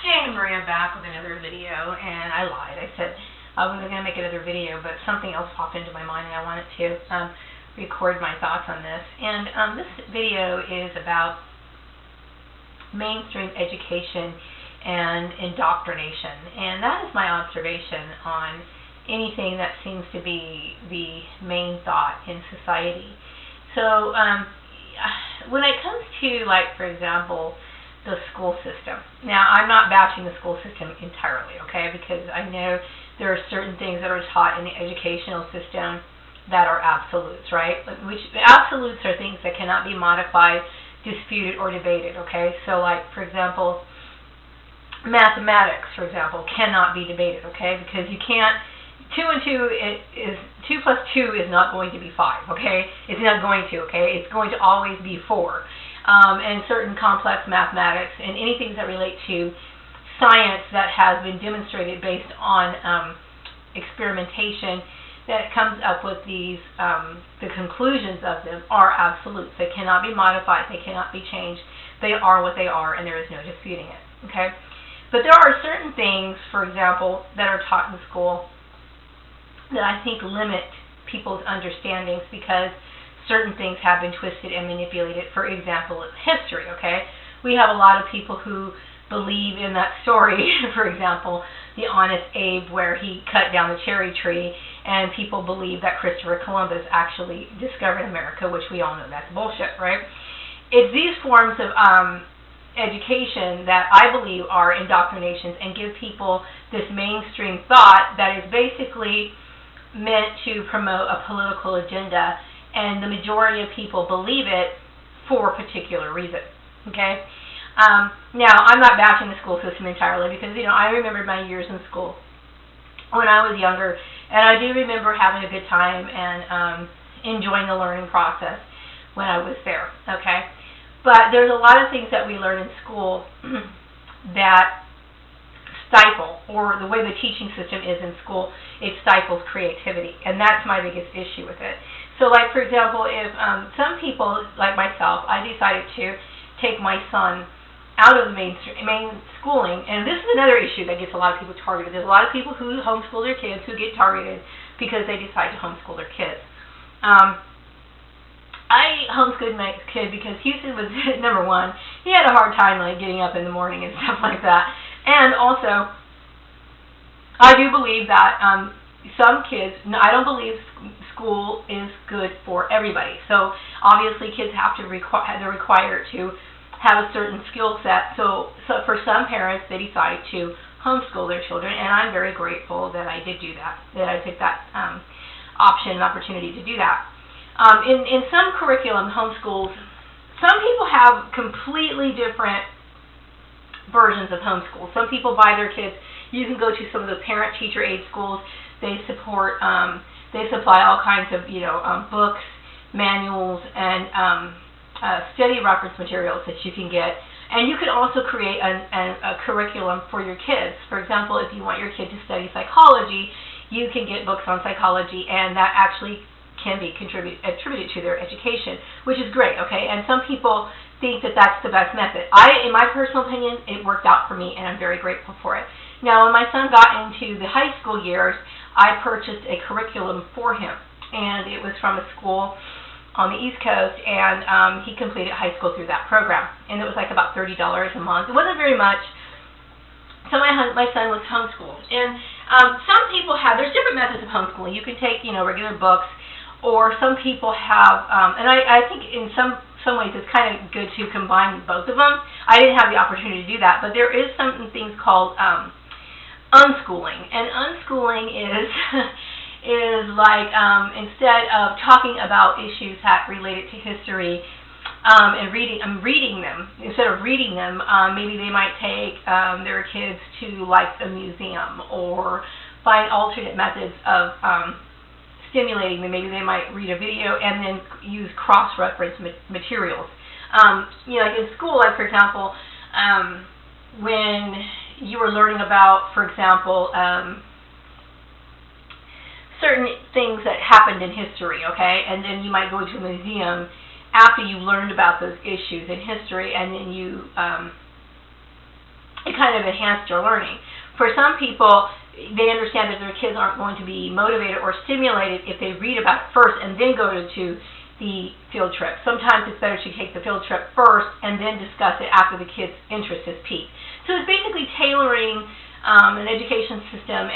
Hey, Maria, back with another video, and I lied. I said I was going to make another video, but something else popped into my mind, and I wanted to record my thoughts on this. And this video is about mainstream education and indoctrination, and that is my observation on anything that seems to be the main thought in society. So when it comes to, like, for example, the school system. Now, I'm not bashing the school system entirely, okay, because I know there are certain things that are taught in the educational system that are absolutes, right? Which absolutes are things that cannot be modified, disputed, or debated, okay? So, like, for example, mathematics, for example, cannot be debated, okay? Because you can't, 2 plus 2 is not going to be 5, okay? It's not going to, okay? It's going to always be 4. And certain complex mathematics and anything that relate to science that has been demonstrated based on experimentation that comes up with these, the conclusions of them are absolutes. They cannot be modified. They cannot be changed. They are what they are, and there is no disputing it, okay? But there are certain things, for example, that are taught in school that I think limit people's understandings because certain things have been twisted and manipulated. For example, history, okay? We have a lot of people who believe in that story, for example, the Honest Abe, where he cut down the cherry tree, and people believe that Christopher Columbus actually discovered America, which we all know that's bullshit, right? It's these forms of education that I believe are indoctrinations and give people this mainstream thought that is basically meant to promote a political agenda, and the majority of people believe it for a particular reason, okay? Now, I'm not bashing the school system entirely because, you know, I remember my years in school when I was younger, and I do remember having a good time and enjoying the learning process when I was there, okay? But there's a lot of things that we learn in school that stifle, or the way the teaching system is in school, it stifles creativity, and that's my biggest issue with it. So, like, for example, if some people, like myself, I decided to take my son out of the main schooling, and this is another issue that gets a lot of people targeted. There's a lot of people who homeschool their kids who get targeted because they decide to homeschool their kids. I homeschooled my kid because Houston was, number one, he had a hard time, like, getting up in the morning and stuff like that. And also, I do believe that some kids, I don't believe school is good for everybody. So obviously kids have to they're required to have a certain skill set. So for some parents, they decide to homeschool their children, and I'm very grateful that I did do that, that I took that option and opportunity to do that. In some curriculum, homeschools, some people have completely different versions of homeschool. Some people buy their kids. You can go to some of the parent-teacher aid schools. They support, they supply all kinds of, books, manuals, and study reference materials that you can get. And you can also create a curriculum for your kids. For example, if you want your kid to study psychology, you can get books on psychology, and that actually can be attributed to their education, which is great, okay? And some people think that that's the best method. In my personal opinion, it worked out for me, and I'm very grateful for it. Now, when my son got into the high school years, I purchased a curriculum for him, and it was from a school on the East Coast, and he completed high school through that program, and it was like about $30 a month. It wasn't very much, so my son was homeschooled. And some people there's different methods of homeschooling. You can take, regular books, or some people have, and I think in some ways it's kind of good to combine both of them. I didn't have the opportunity to do that, but there is some things called unschooling, and unschooling is like instead of talking about issues that related to history and reading them, instead of reading them, maybe they might take their kids to, like, a museum or find alternate methods of stimulating them. Maybe they might read a video and then use cross-reference materials. Like in school, like, for example, when you were learning about, for example, certain things that happened in history, okay, and then you might go to a museum after you learned about those issues in history, and then you it kind of enhanced your learning. For some people, they understand that their kids aren't going to be motivated or stimulated if they read about it first and then go to the field trip. Sometimes it's better to take the field trip first and then discuss it after the kid's interest has peaked. So it's basically tailoring an education system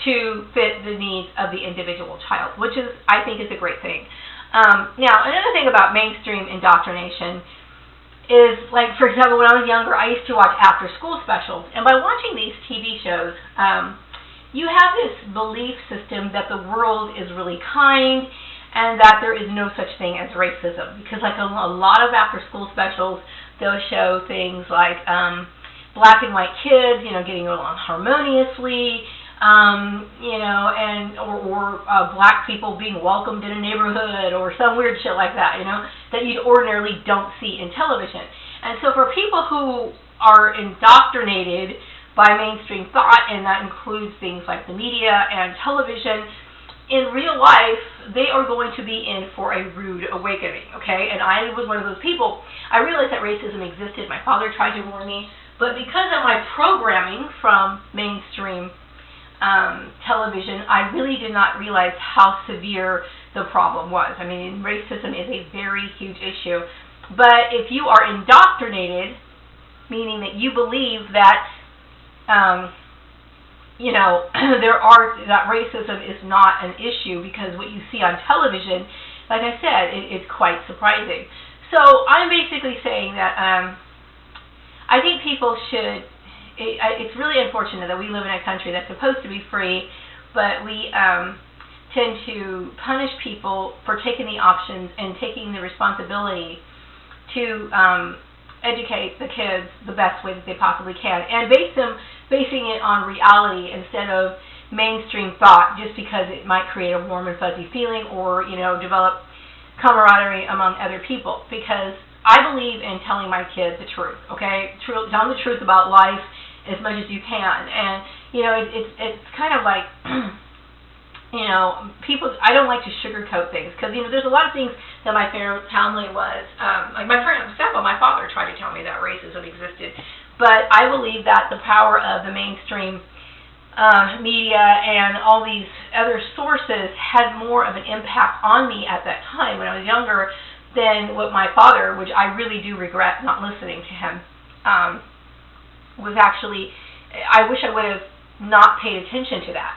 to fit the needs of the individual child, which is, I think, is a great thing. Now, another thing about mainstream indoctrination is, like, for example, when I was younger, I used to watch after-school specials, and by watching these TV shows, you have this belief system that the world is really kind and that there is no such thing as racism, because, like, a lot of after-school specials, they'll show things like black and white kids, getting along harmoniously, or black people being welcomed in a neighborhood or some weird shit like that, that you ordinarily don't see in television. And so for people who are indoctrinated by mainstream thought, and that includes things like the media and television, in real life, they are going to be in for a rude awakening, okay? And I was one of those people. I realized that racism existed. My father tried to warn me, but because of my programming from mainstream television, I really did not realize how severe the problem was. I mean, racism is a very huge issue. But if you are indoctrinated, meaning that you believe that, that racism is not an issue because what you see on television, like I said, it's quite surprising. So I'm basically saying that I think people should. It's really unfortunate that we live in a country that's supposed to be free, but we tend to punish people for taking the options and taking the responsibility to educate the kids the best way that they possibly can, and basing it on reality instead of mainstream thought, just because it might create a warm and fuzzy feeling or develop camaraderie among other people. Because I believe in telling my kids the truth, okay? Tell them the truth about life as much as you can. And, it's kind of like, people, I don't like to sugarcoat things, because, there's a lot of things that my family was, like my father tried to tell me that racism existed. But I believe that the power of the mainstream media and all these other sources had more of an impact on me at that time when I was younger than what my father, which I really do regret not listening to him, was actually, I wish I would have not paid attention to that.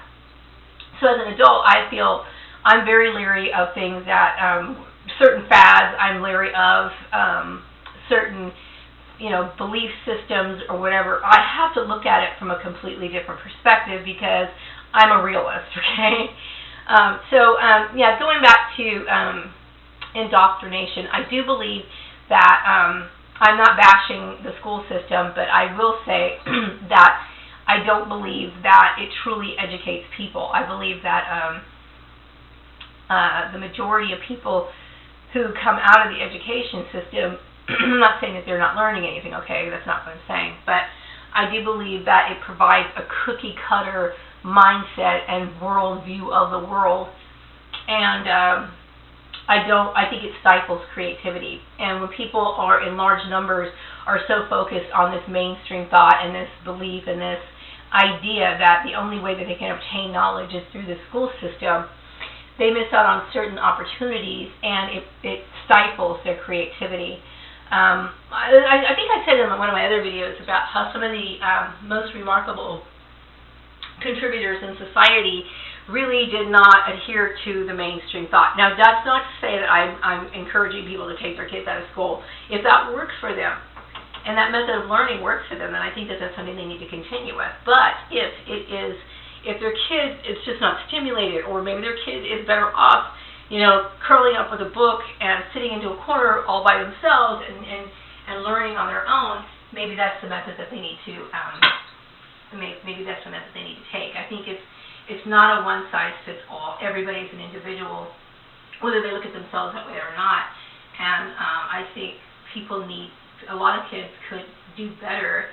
So as an adult, I feel I'm very leery of things that, certain fads, I'm leery of certain, belief systems or whatever. I have to look at it from a completely different perspective because I'm a realist, okay? Going back to indoctrination, I do believe that I'm not bashing the school system, but I will say that I don't believe that it truly educates people. I believe that the majority of people who come out of the education system, I'm not saying that they're not learning anything, okay, that's not what I'm saying, but I do believe that it provides a cookie-cutter mindset and worldview of the world, and I think it stifles creativity. And when people are in large numbers are so focused on this mainstream thought and this belief and this idea that the only way that they can obtain knowledge is through the school system, they miss out on certain opportunities, and it stifles their creativity. I think I said in one of my other videos about how some of the most remarkable contributors in society really did not adhere to the mainstream thought. Now, that's not to say that I'm encouraging people to take their kids out of school. If that works for them, and that method of learning works for them, then I think that that's something they need to continue with. But if their kid is just not stimulated, or maybe their kid is better off, curling up with a book and sitting into a corner all by themselves and learning on their own, maybe that's the method that they need to maybe that's the method they need to take. I think it's not a one-size-fits-all. Everybody's an individual, whether they look at themselves that way or not. And I think a lot of kids could do better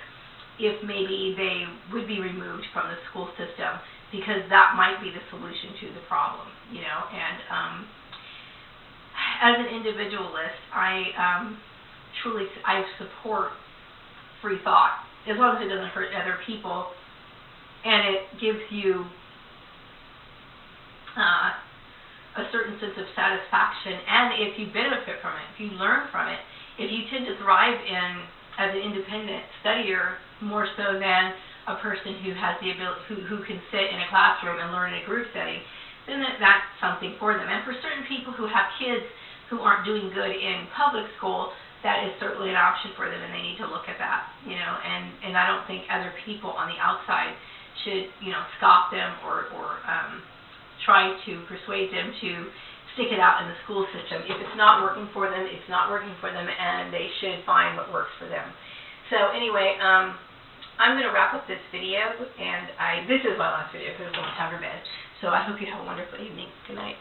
if maybe they would be removed from the school system, because that might be the solution to the problem, And as an individualist, I support free thought as long as it doesn't hurt other people, and it gives you a certain sense of satisfaction, and if you benefit from it, if you learn from it, if you tend to thrive as an independent studier more so than a person who has the ability, who can sit in a classroom and learn in a group setting, then that's something for them. And for certain people who have kids who aren't doing good in public school, that is certainly an option for them, and they need to look at that, and I don't think other people on the outside should, scoff them or try to persuade them to stick it out in the school system. If it's not working for them, it's not working for them, and they should find what works for them. So anyway, I'm going to wrap up this video, and this is my last video because it's almost time for bed. So I hope you have a wonderful evening. Good night.